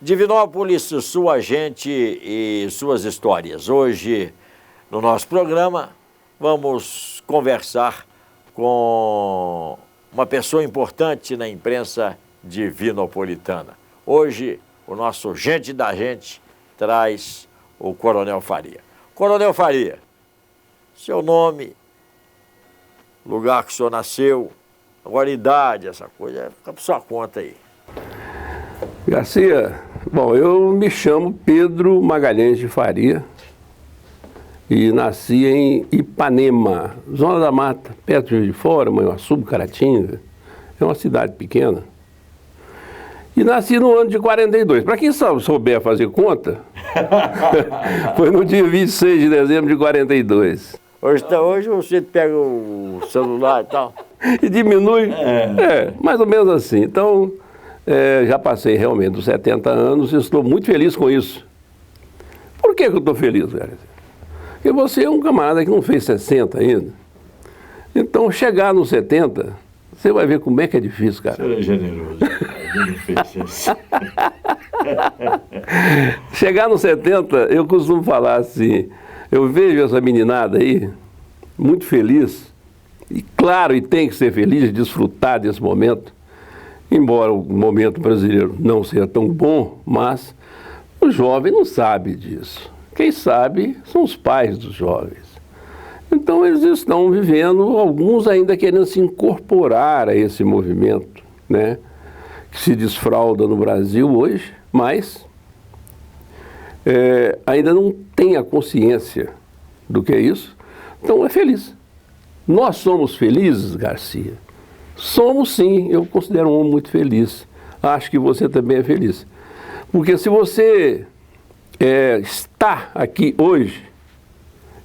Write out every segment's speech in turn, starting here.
Divinópolis, sua gente e suas histórias. Hoje, no nosso programa, vamos conversar com uma pessoa importante na imprensa divinopolitana. Hoje, o nosso Gente da Gente traz o Coronel Faria. Coronel Faria, seu nome, lugar que o senhor nasceu, agora idade, essa coisa, fica por sua conta aí. Garcia, bom, eu me chamo Pedro Magalhães de Faria e nasci em Ipanema, Zona da Mata, perto de Juiz de Fora, Manhuaçu, Caratinga. É uma cidade pequena. E nasci no ano de 42. Para quem souber fazer conta, foi no dia 26 de dezembro de 42. Hoje você pega o celular e tal. E diminui, mais ou menos assim. Então, já passei realmente dos 70 anos e estou muito feliz com isso. Por que eu estou feliz, cara? Porque você é um camarada que não fez 60 ainda. Então, chegar nos 70, você vai ver como é que é difícil, cara. Você é generoso. Eu não fez isso. Chegar nos 70, eu costumo falar assim, eu vejo essa meninada aí, muito feliz, e claro, e tem que ser feliz, desfrutar desse momento, embora o momento brasileiro não seja tão bom, mas o jovem não sabe disso. Quem sabe são os pais dos jovens. Então eles estão vivendo, alguns ainda querendo se incorporar a esse movimento, né, que se desfralda no Brasil hoje, mas ainda não tem a consciência do que é isso, então é feliz. Nós somos felizes, Garcia? Somos sim, eu considero um homem muito feliz. Acho que você também é feliz. Porque se você está aqui hoje,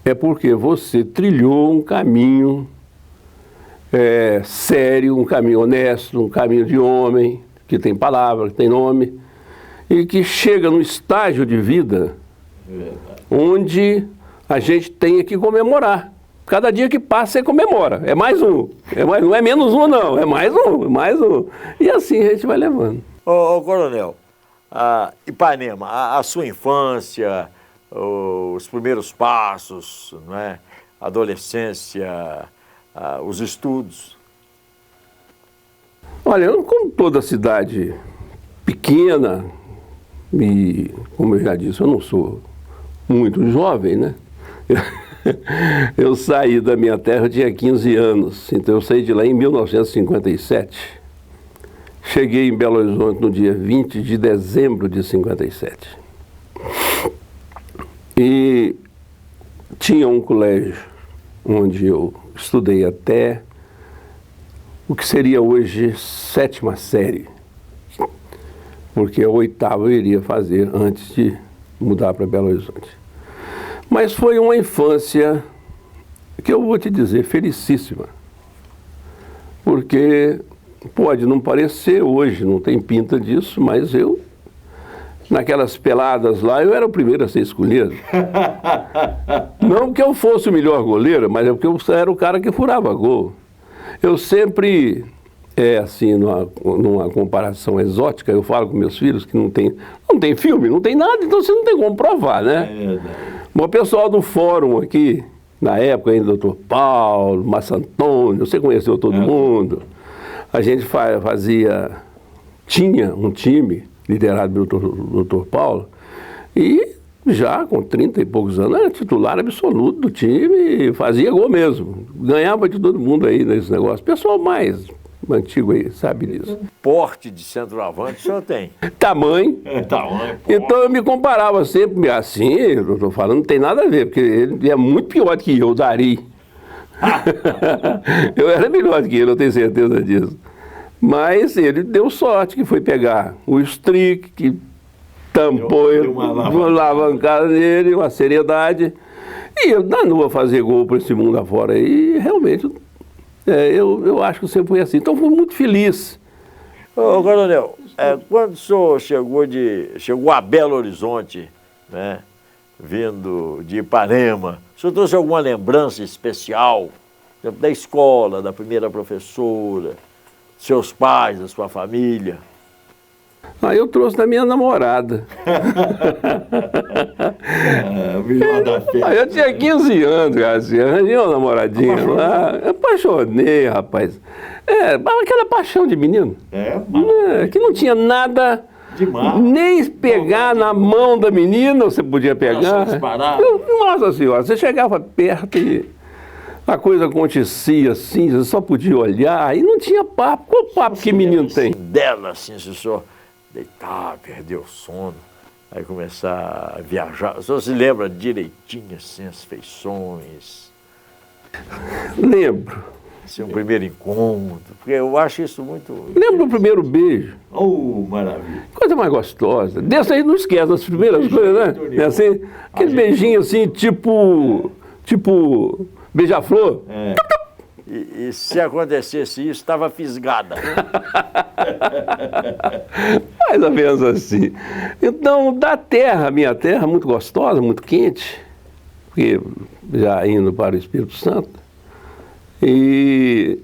é porque você trilhou um caminho sério, um caminho honesto, um caminho de homem, que tem palavra, que tem nome, e que chega num estágio de vida onde a gente tem que comemorar. Cada dia que passa, você comemora. É mais um. Não é menos um, não. É mais um. E assim a gente vai levando. Ô Coronel, Ipanema, a sua infância, os primeiros passos, não é? Adolescência, os estudos. Olha, como toda cidade pequena, e como eu já disse, eu não sou muito jovem, né? Eu saí da minha terra, eu tinha 15 anos, então eu saí de lá em 1957. Cheguei em Belo Horizonte no dia 20 de dezembro de 57. E tinha um colégio onde eu estudei até o que seria hoje 7ª série, porque a 8ª eu iria fazer antes de mudar para Belo Horizonte. Mas foi uma infância que eu vou te dizer, felicíssima. Porque pode não parecer hoje, não tem pinta disso, mas eu, naquelas peladas lá, eu era o primeiro a ser escolhido. Não porque eu fosse o melhor goleiro, mas é porque eu era o cara que furava gol. Eu sempre, assim, numa comparação exótica, eu falo com meus filhos que não tem filme, não tem nada, então você não tem como provar, né? É verdade. O pessoal do fórum aqui, na época ainda, Dr. Paulo, Massa Antônio, você conheceu todo mundo. A gente tinha um time liderado pelo Dr. Paulo, e já com 30 e poucos anos, era titular absoluto do time, fazia gol mesmo. Ganhava de todo mundo aí nesse negócio. Pessoal mais antigo aí, sabe disso. Porte de centroavante o senhor tem? Tamanho. Tamanho, Então eu me comparava sempre assim, eu estou falando, não tem nada a ver, porque ele é muito pior do que eu, o Dari. Eu era melhor do que ele, eu tenho certeza disso. Mas ele deu sorte, que foi pegar o Strick, que tampou uma alavancada nele, uma seriedade, e ele danou a fazer gol para esse mundo afora. E realmente, eu acho que sempre foi assim. Então fui muito feliz. Ô Coronel, quando o senhor chegou a Belo Horizonte, né, vindo de Ipanema, o senhor trouxe alguma lembrança especial da escola, da primeira professora, seus pais, da sua família? Aí eu trouxe da minha namorada. Melhor da festa. Aí eu tinha 15 anos, Garcia, arranjei uma namoradinha lá. Apaixonei, rapaz. Aquela paixão de menino. Que não tinha nada. Demais. Nem pegar na mão da menina você podia pegar. Nossa senhora, você chegava perto e a coisa acontecia assim, você só podia olhar e não tinha papo. Qual papo que menino tem? Dela, assim, se só deitar, perder o sono, aí começar a viajar. Você se lembra direitinho, assim, as feições? Lembro. Assim, um primeiro encontro, porque eu acho isso muito... Lembro do primeiro beijo. Oh, maravilha. Coisa mais gostosa. Dessa aí não esquece as primeiras coisas, né? É assim, aquele beijinho assim, tipo beija-flor. E se acontecesse isso, estava fisgada. Mais ou menos assim. Então, da terra, minha terra, muito gostosa, muito quente, porque já indo para o Espírito Santo. E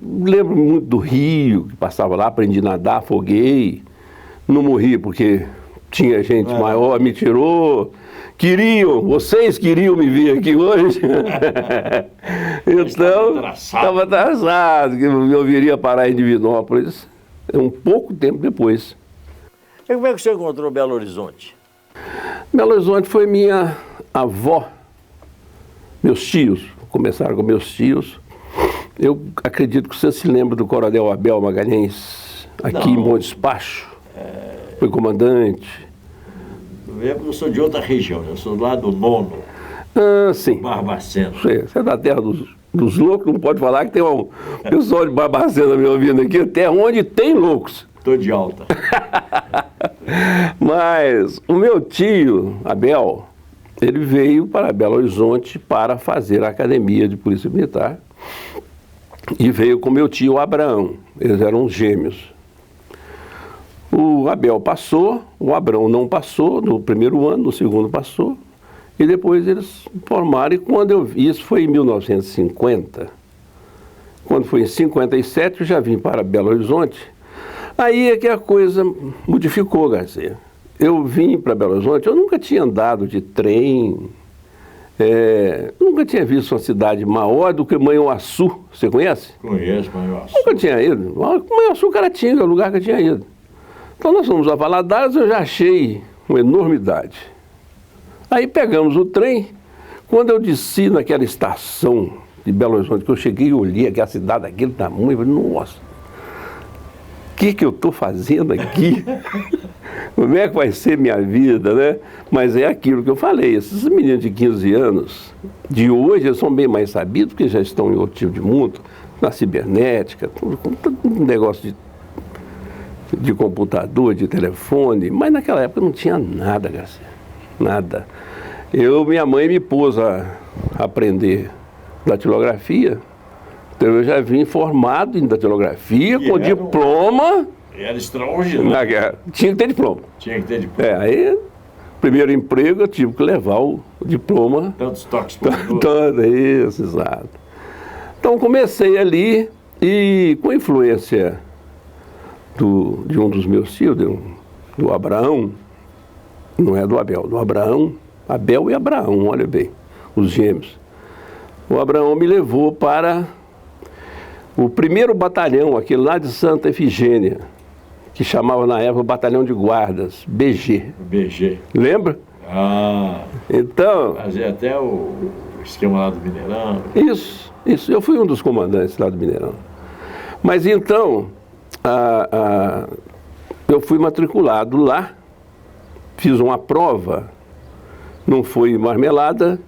lembro muito do rio, que passava lá, aprendi a nadar, afoguei. Não morri porque tinha gente maior, me tirou. Vocês queriam me ver aqui hoje. Então, estava traçado que eu viria parar em Divinópolis um pouco tempo depois. E como é que você encontrou Belo Horizonte? Belo Horizonte foi minha avó, meus tios, começaram com meus tios. Eu acredito que você se lembra do Coronel Abel Magalhães, aqui em Monte Despacho, foi comandante. Eu sou de outra região, eu sou lá do Nono. Sim. Barbacena. Você é da terra dos loucos, não pode falar que tem um pessoal de Barbacena me ouvindo aqui, até onde tem loucos. Estou de alta. Mas o meu tio, Abel, ele veio para Belo Horizonte para fazer a academia de Polícia Militar e veio com meu tio Abraão, eles eram gêmeos. O Abel passou, o Abraão não passou no primeiro ano, no segundo passou, e depois eles formaram, e quando eu vi, isso foi em 1950, quando foi em 57 eu já vim para Belo Horizonte, aí é que a coisa modificou, Garcia. Eu vim para Belo Horizonte, eu nunca tinha andado de trem, nunca tinha visto uma cidade maior do que Manhuaçu, você conhece? Conheço Manhuaçu. Nunca tinha ido, Manhuaçu, Caratinga, é o lugar que eu tinha ido. Então nós fomos a Valadares, eu já achei uma enormidade. Aí pegamos o trem, quando eu desci naquela estação de Belo Horizonte, que eu cheguei e olhei aquela cidade daquele tamanho, eu falei, nossa, o que eu estou fazendo aqui? Como é que vai ser minha vida, né? Mas é aquilo que eu falei, esses meninos de 15 anos, de hoje, eles são bem mais sabidos, porque já estão em outro tipo de mundo, na cibernética, todo um negócio de computador, de telefone, mas naquela época não tinha nada, Garcia, nada. Minha mãe me pôs a aprender datilografia, então eu já vim formado em datilografia, com diploma. Era extraordinário. Tinha que ter diploma. Tinha que ter diploma. Aí, primeiro emprego, eu tive que levar o diploma. Tantos toques por minuto. Isso, exato. Então comecei ali e com influência de um dos meus tios, do Abraão, não é do Abel, do Abraão, Abel e Abraão, olha bem, os gêmeos. O Abraão me levou para o primeiro batalhão, aquele lá de Santa Efigênia, que chamava na época o Batalhão de Guardas, BG. BG. Lembra? Então... Fazia até o esquema lá do Mineirão. Isso. Eu fui um dos comandantes lá do Mineirão. Mas então... eu fui matriculado lá, fiz uma prova, não foi marmelada,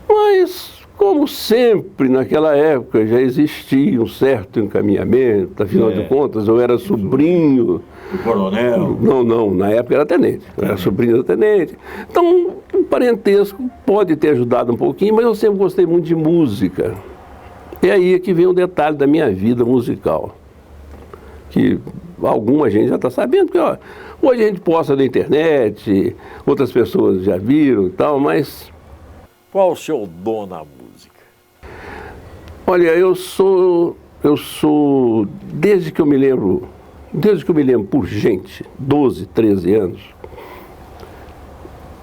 mas como sempre naquela época já existia um certo encaminhamento, afinal de contas eu era sobrinho... Do coronel? Não, na época era tenente, eu era sobrinho do tenente. Então o parentesco pode ter ajudado um pouquinho, mas eu sempre gostei muito de música. E aí é que vem um detalhe da minha vida musical, que alguma gente já está sabendo, porque hoje a gente posta na internet, outras pessoas já viram e tal, mas... Qual o seu dom na música? Olha, eu sou, desde que eu me lembro desde que eu me lembro por gente, 12, 13 anos,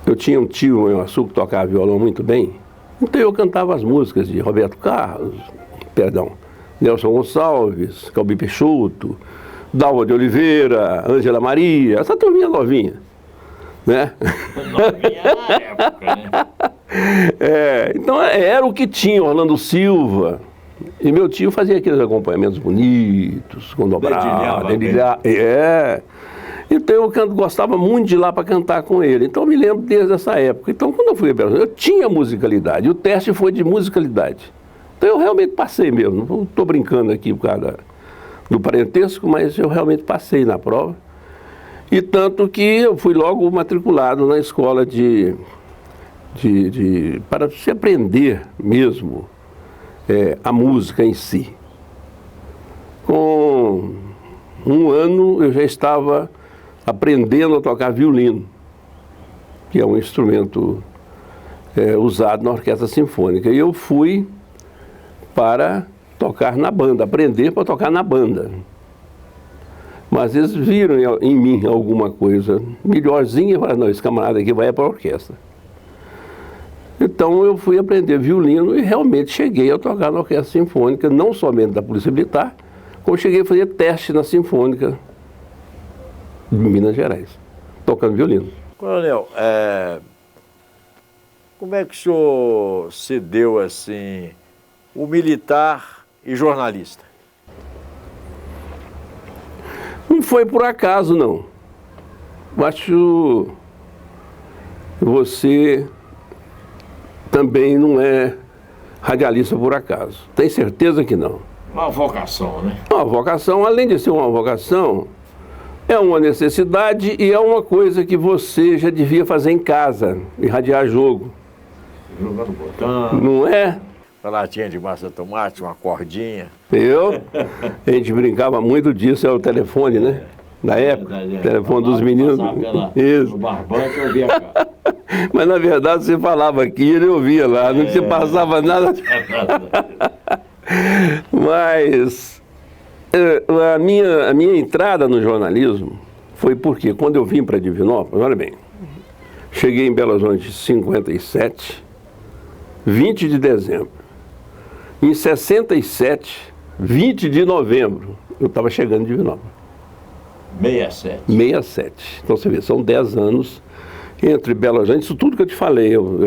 eu tinha um tio em Açu que tocava violão muito bem, então eu cantava as músicas de Roberto Carlos, Nelson Gonçalves, Calbi Peixoto, Dalva de Oliveira, Ângela Maria, essa turminha novinha, né? Novinha na época, né? Então era o que tinha, Orlando Silva. E meu tio fazia aqueles acompanhamentos bonitos, com dobrado, Então eu gostava muito de ir lá para cantar com ele. Então eu me lembro desde essa época. Então quando eu fui a Belo Horizonte, eu tinha musicalidade. O teste foi de musicalidade. Então eu realmente passei mesmo. Não estou brincando aqui por causa do parentesco, mas eu realmente passei na prova. E tanto que eu fui logo matriculado na escola para se aprender mesmo a música em si. Com 1 ano eu já estava aprendendo a tocar violino, que é um instrumento usado na orquestra sinfônica. E eu fui para tocar na banda, aprender para tocar na banda. Mas eles viram em mim alguma coisa melhorzinha e falaram, não, esse camarada aqui vai para a orquestra. Então eu fui aprender violino e realmente cheguei a tocar na orquestra sinfônica, não somente da Polícia Militar, como cheguei a fazer teste na Sinfônica de Minas Gerais, tocando violino. Coronel, como é que o senhor se deu assim, o militar e jornalista? Não foi por acaso, não. Acho que você também não é radialista por acaso. Tem certeza que não. Uma vocação, né? Uma vocação, além de ser uma vocação, é uma necessidade e é uma coisa que você já devia fazer em casa, irradiar jogo. Jogando botão. Não é? Uma latinha de massa de tomate, uma cordinha. A gente brincava muito disso, é o telefone, né? Na época, telefone dos meninos. Isso. O barbante eu via cá. Mas na verdade você falava aqui e ele ouvia lá, não se passava nada. Mas a minha entrada no jornalismo foi porque quando eu vim para Divinópolis, olha bem, cheguei em Belo Horizonte em 57, 20 de dezembro. Em 67, 20 de novembro, eu estava chegando em Divinópolis. 67. Então você vê, são 10 anos entre Belo Horizonte, isso tudo que eu te falei. Eu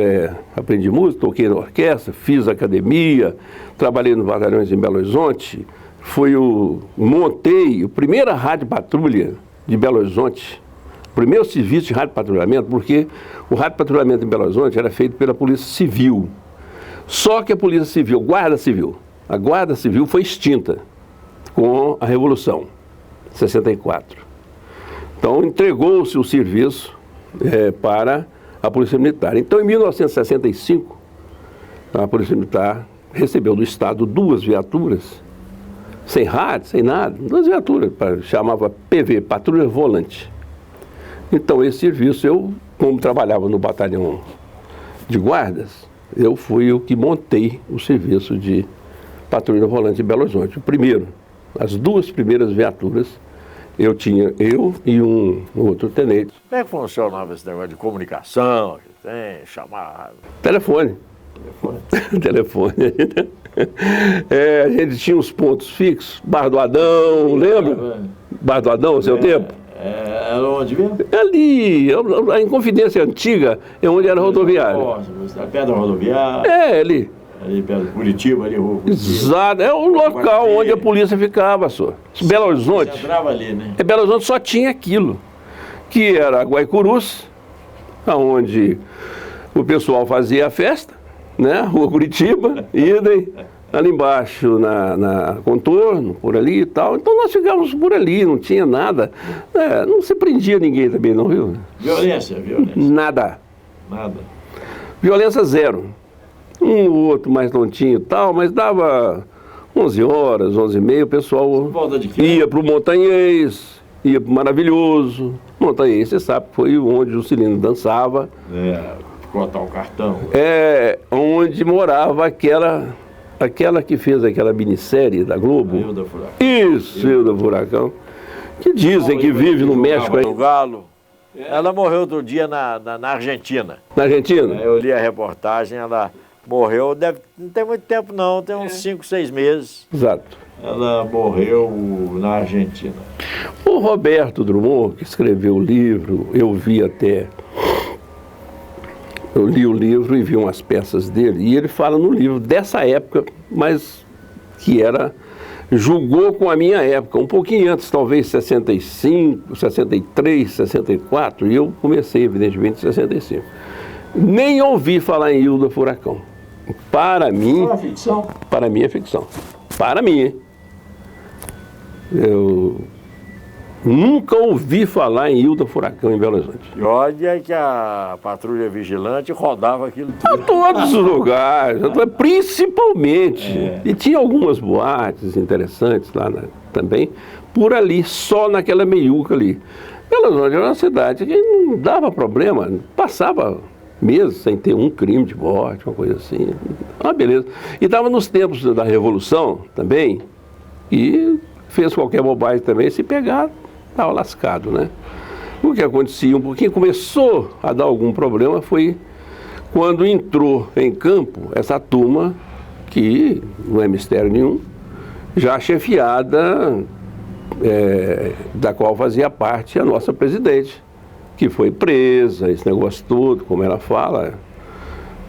aprendi música, toquei na orquestra, fiz academia, trabalhei nos batalhões em Belo Horizonte, montei a primeira rádio patrulha de Belo Horizonte, o primeiro serviço de rádio patrulhamento, porque o rádio patrulhamento em Belo Horizonte era feito pela Polícia Civil. Só que a Polícia Civil, a Guarda Civil foi extinta com a Revolução, 64. Então entregou-se o serviço para a Polícia Militar. Então em 1965, a Polícia Militar recebeu do Estado 2 viaturas, sem rádio, sem nada, 2 viaturas, chamava PV, Patrulha Volante. Então esse serviço, eu, como trabalhava no batalhão de guardas, eu fui o que montei o serviço de Patrulha Volante em Belo Horizonte. As 2 primeiras viaturas, eu e um outro tenente. Como é que funcionava esse negócio de comunicação? Chamar... Telefone. A gente tinha os pontos fixos, Barra do Adão, lembra? Barra do Adão, seu tempo? Era onde mesmo? Ali, a Inconfidência Antiga é onde era rodoviária. Perto da rodoviária? Ali. Ali perto de Curitiba, ali. Exato, é o local onde a polícia ficava, senhor. Belo Horizonte. Você entrava ali, né? Belo Horizonte só tinha aquilo, que era Guaicurus, onde o pessoal fazia a festa, né? Rua Curitiba, idem, ali embaixo na Contorno, por ali e tal. Então nós ficávamos por ali, não tinha nada. Não se prendia ninguém também, não, viu? Violência. Nada. Violência zero. Um ou outro mais tontinho e tal, mas dava 11 horas, 11h30, o pessoal ia para o Montanhês, ia para o Maravilhoso. Montanhês, você sabe, foi onde o Cilindro dançava. Cortar o cartão. Onde morava aquela que fez aquela minissérie da Globo. Hilda Furacão. Isso, Hilda Furacão. que dizem que vive no México aí. Do Galo. Ela morreu outro dia na Argentina. Na Argentina? Eu li a reportagem, ela morreu, não tem muito tempo não, tem uns 5, 6 meses. Exato. Ela morreu na Argentina. O Roberto Drummond, que escreveu o livro, eu li o livro e vi umas peças dele, e ele fala no livro dessa época, mas que julgou com a minha época, um pouquinho antes, talvez 65, 63, 64, e eu comecei, evidentemente, em 65. Nem ouvi falar em Hilda Furacão. Para mim... É ficção? Para mim é ficção. Para mim, hein? Eu nunca ouvi falar em Hilda Furacão em Belo Horizonte. E olha que a patrulha vigilante rodava aquilo tudo. Em todos os lugares, principalmente. E tinha algumas boates interessantes lá também, por ali, só naquela meiuca ali. Belo Horizonte era uma cidade que não dava problema, passava meses sem ter um crime de morte, uma coisa assim. Ah, beleza. E estava nos tempos da Revolução também, e fez qualquer bobagem também, se pegar, estava lascado, né? O que acontecia um pouquinho, começou a dar algum problema, foi quando entrou em campo essa turma, que não é mistério nenhum, já chefiada, da qual fazia parte a nossa presidente, que foi presa, esse negócio todo, como ela fala.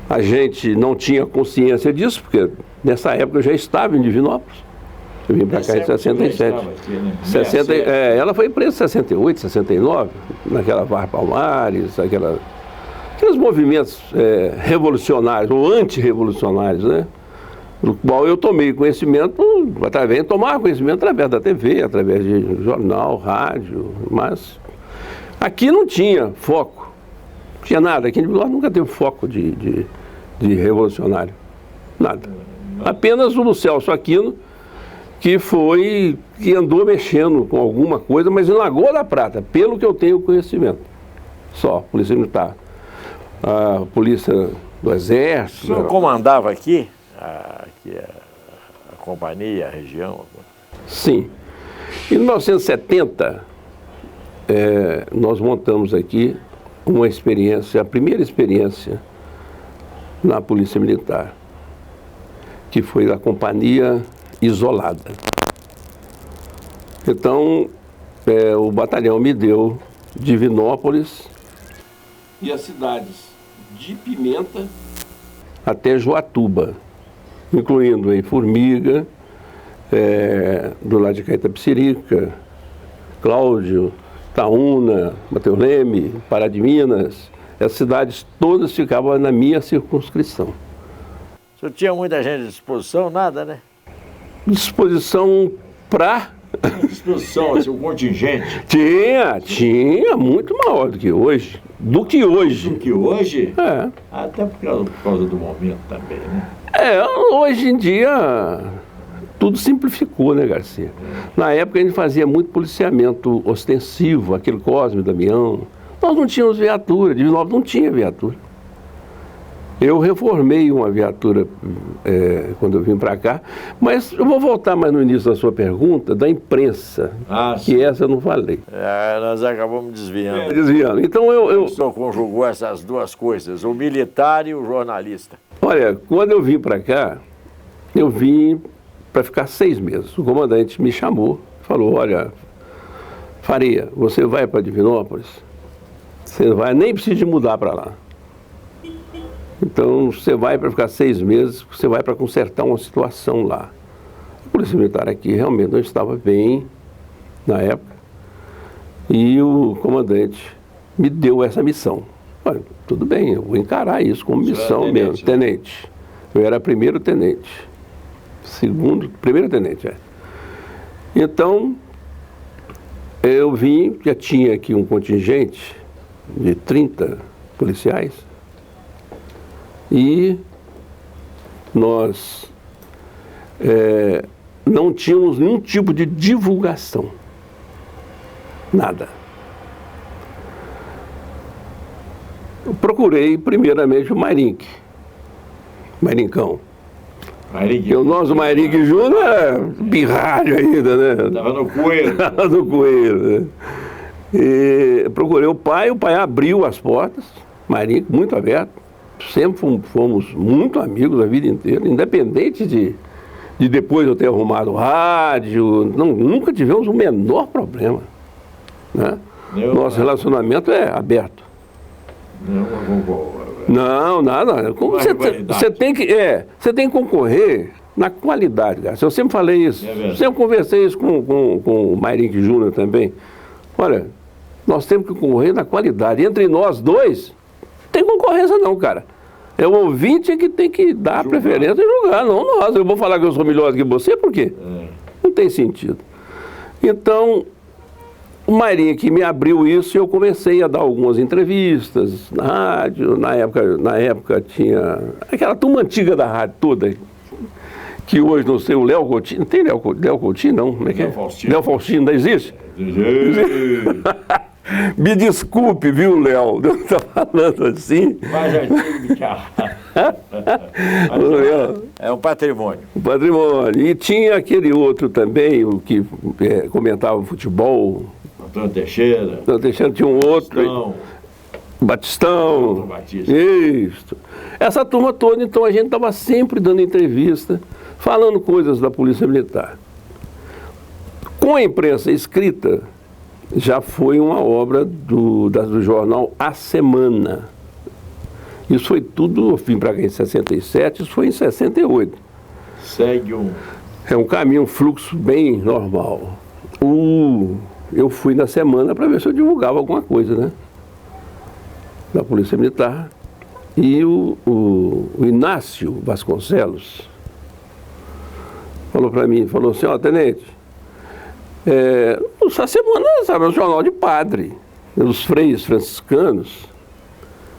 A gente não tinha consciência disso, porque nessa época eu já estava em Divinópolis. Eu vim para cá em 67. Aqui, né? 60, ela foi presa em 68, 69, naquela Var Palmares, aqueles movimentos revolucionários ou antirrevolucionários, né? Do qual eu tomei conhecimento, tomava conhecimento através da TV, através de jornal, rádio, mas aqui não tinha foco, não tinha nada. Aqui em Divinópolis nunca teve foco de revolucionário, nada. Apenas o Celso Aquino, que andou mexendo com alguma coisa, mas em Lagoa da Prata, pelo que eu tenho conhecimento. Só, Polícia Militar. A Polícia do Exército. O senhor comandava aqui a companhia, a região? Sim. Em 1970, nós montamos aqui uma experiência, a primeira experiência na Polícia Militar, que foi da Companhia Isolada. Então, o batalhão me deu Divinópolis e as cidades de Pimenta até Joatuba, incluindo em Formiga, do lado de Caetapecerica, Cláudio, Itaúna, Mateus Leme, Pará de Minas. As cidades todas ficavam na minha circunscrição. O senhor tinha muita gente à disposição? Nada, né? Disposição para... Disposição, assim, o contingente? Tinha, muito maior do que hoje. Do que hoje? Até por causa do momento também, né? Hoje em dia tudo simplificou, né, Garcia? Na época a gente fazia muito policiamento ostensivo, aquele Cosme, Damião. Nós não tínhamos viatura, Divinópolis não tinha viatura. Eu reformei uma viatura quando eu vim para cá, mas eu vou voltar mais no início da sua pergunta, da imprensa, que essa eu não falei. Nós acabamos desviando. Desviando. Então O senhor conjugou essas duas coisas, o militar e o jornalista. Olha, quando eu vim para cá, eu vim para ficar 6 meses. O comandante me chamou, falou, olha, Faria, você vai para Divinópolis, você vai, nem precisa de mudar para lá. Então, você vai para ficar 6 meses, você vai para consertar uma situação lá. A Polícia Militar aqui realmente não estava bem na época. E o comandante me deu essa missão. Olha, tudo bem, eu vou encarar isso como missão mesmo. Tenente. Eu era primeiro tenente. Primeiro tenente, Então, eu vim, já tinha aqui um contingente de 30 policiais. E nós não tínhamos nenhum tipo de divulgação. Nada. Eu procurei primeiramente o Mairincão. o nosso Mairique Júnior era pirralho ainda, né? Estava no coelho. Estava no coelho, né? E procurei o pai abriu as portas, Mairique, muito aberto. Sempre fomos muito amigos a vida inteira, independente de depois eu ter arrumado o rádio, nunca tivemos o menor problema, né? Nosso relacionamento é aberto. Não, nada. Como você tem que concorrer na qualidade, cara. Eu sempre falei isso. Sempre conversei isso com o Mairique Júnior também. Olha, nós temos que concorrer na qualidade. Entre nós dois, não tem concorrência não, cara. É o ouvinte que tem que dar preferência e julgar, não nós. Eu vou falar que eu sou melhor do que você, por quê? Não tem sentido. Então, o Mairique me abriu isso e eu comecei a dar algumas entrevistas na rádio. Na época tinha aquela turma antiga da rádio toda, que hoje não sei, o Léo Coutinho. Não tem Léo Coutinho, não? Como é que é? Léo Faustino, ainda existe? Me desculpe, viu, Léo? Eu estou falando assim. Mas é um patrimônio. Um patrimônio. E tinha aquele outro também, o que comentava futebol. Antônio Teixeira. Antônio Teixeira tinha um outro. Batistão. Isso. Essa turma toda, então a gente estava sempre dando entrevista, falando coisas da Polícia Militar. Com a imprensa escrita, já foi uma obra do jornal A Semana. Isso foi tudo, eu vim para cá em 67, isso foi em 68. Segue um... É um caminho, um fluxo bem normal. Eu fui na Semana para ver se eu divulgava alguma coisa, né? Da Polícia Militar. E o Inácio Vasconcelos falou para mim, falou assim, ó, tenente, essa semana, sabe, é um jornal de padre, dos freios franciscanos.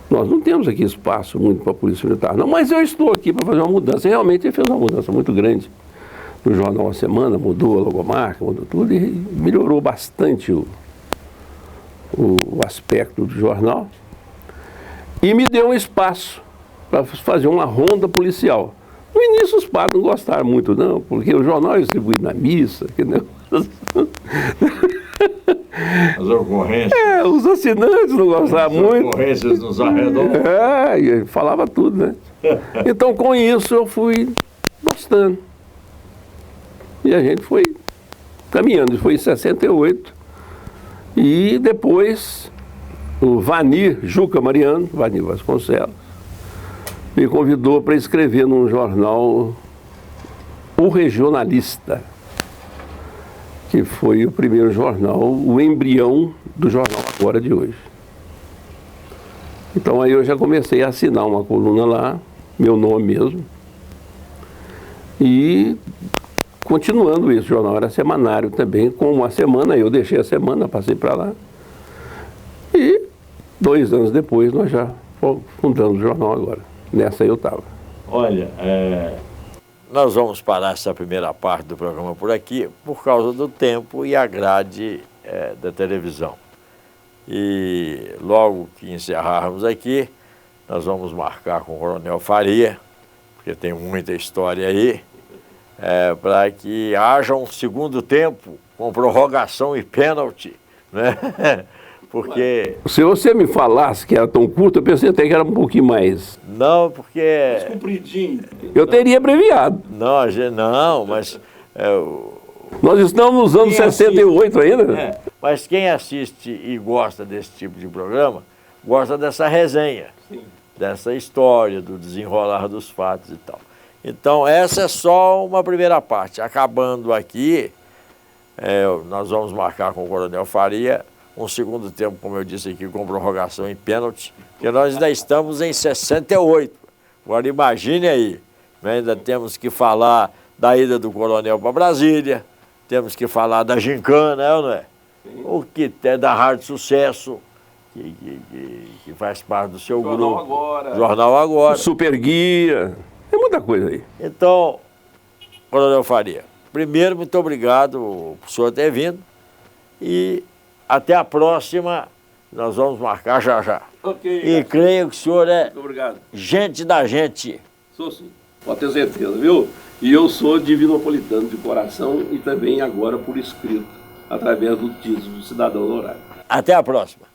Nós não temos aqui espaço muito para a Polícia Militar, não, mas eu estou aqui para fazer uma mudança. E realmente ele fez uma mudança muito grande no jornal A Semana, mudou a logomarca, mudou tudo e melhorou bastante o aspecto do jornal. E me deu um espaço para fazer uma ronda policial. No início os padres não gostaram muito, não, porque o jornal é distribuído na missa, que não... As ocorrências. Os assinantes não gostavam muito. As ocorrências nos arredores. E falava tudo, né? Então, com isso, eu fui gostando. E a gente foi caminhando. Isso foi em 68. E depois, o Vanir Juca Mariano, Vanir Vasconcelos, me convidou para escrever num jornal, O Regionalista, que foi o primeiro jornal, o embrião do jornal Agora de hoje. Então aí eu já comecei a assinar uma coluna lá, meu nome mesmo, e continuando isso, o jornal era semanário também, com uma semana, eu deixei a semana, passei para lá, e 2 anos depois nós já fundamos o jornal Agora. Nessa eu estava. Olha, nós vamos parar essa primeira parte do programa por aqui, por causa do tempo e a grade da televisão. E logo que encerrarmos aqui, nós vamos marcar com o Coronel Faria, porque tem muita história aí, para que haja um segundo tempo com prorrogação e pênalti, né? Porque... Se você me falasse que era tão curto, eu pensei até que era um pouquinho mais. Não, porque... Mais compridinho. Eu teria abreviado. Não, mas... Nós estamos nos anos 68 ainda. Mas quem assiste e gosta desse tipo de programa, gosta dessa resenha, dessa história, do desenrolar dos fatos e tal. Então, essa é só uma primeira parte. Acabando aqui, nós vamos marcar com o Coronel Faria um segundo tempo, como eu disse aqui, com prorrogação em pênalti, porque nós ainda estamos em 68. Agora imagine aí, né? Ainda temos que falar da ida do Coronel para Brasília, temos que falar da gincana, não é? O que é da Rádio Sucesso, que faz parte do seu Jornal grupo. Agora. Jornal Agora. Super Guia, tem muita coisa aí. Então, Coronel Faria, primeiro, muito obrigado por o senhor ter vindo e até a próxima, nós vamos marcar já. Ok. E creio que o senhor é Muito obrigado. gente da gente. Sou sim. Pode ter certeza, viu? E eu sou divinopolitano de coração e também agora por escrito, através do título de cidadão honorário. Até a próxima.